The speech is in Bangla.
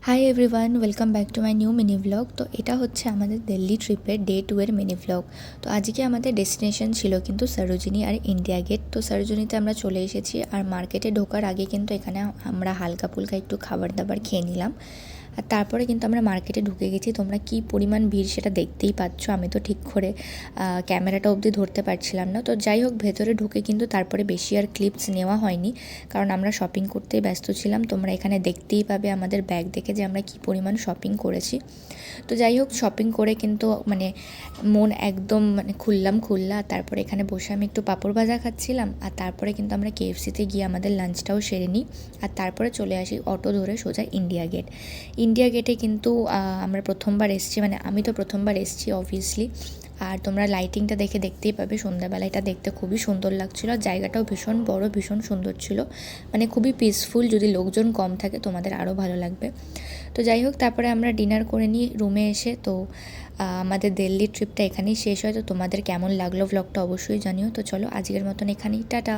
Hi everyone, welcome back to my new mini vlog. তো এটা হচ্ছে আমাদের দিল্লি ট্রিপের ডে 2 এর মিনি ভ্লগ। তো আজকে আমাদের ডেস্টিনেশন ছিল কিন্তু সরোজিনী আর ইন্ডিয়া গেট। তো সরোজিনীতে আমরা চলে এসেছি, আর মার্কেটে ঢোকার আগে কিন্তু এখানে আমরা হালকা ফুলকা একটু খাবার দাবার খেয়ে নিলাম। আর তারপরে কিন্তু আমরা মার্কেটে ঢুকে গেছি। তোমরা কি পরিমাণ ভিড় সেটা দেখতেই পাচ্ছ। আমি তো ঠিক করে ক্যামেরাটা অবধি ধরতে পারছিলাম না। তো যাই হোক, ভেতরে ঢুকে কিন্তু তারপরে বেশি আর ক্লিপস নেওয়া হয়নি, কারণ আমরা শপিং করতেই ব্যস্ত ছিলাম। তোমরা এখানে দেখতেই পাবে আমাদের ব্যাগ দেখে যে আমরা কি পরিমাণ শপিং করেছি। তো যাই হোক, শপিং করে কিন্তু মন একদম খুললা। তারপরে এখানে বসে আমি একটু পাঁপড় ভাজা খাচ্ছিলাম, আর তারপরে কিন্তু আমরা কেএফসিতে গিয়ে আমাদের লাঞ্চটাও সেরে নিই। আর তারপরে চলে আসি অটো ধরে সোজা ইন্ডিয়া গেট। ইন্ডিয়া গেটে কিন্তু আমরা প্রথমবার এসেছি, আমি তো প্রথমবার এসেছি অবভিয়াসলি। আর তোমরা লাইটিংটা দেখতেই পাবে, সন্ধ্যাবেলা এটা দেখতে খুবই সুন্দর লাগছিলো। জায়গাটাও ভীষণ বড়, ভীষণ সুন্দর ছিল, খুবই পিসফুল। যদি লোকজন কম থাকে তোমাদের আরও ভালো লাগবে। তো যাই হোক, তারপরে আমরা ডিনার করে নিই রুমে এসে। তো আমাদের দিল্লি ট্রিপটা এখানেই শেষ হয়। তো তোমাদের কেমন লাগলো ভ্লগটা অবশ্যই জানিও। তো চলো, আজকের মতন এখানেই, টাটা।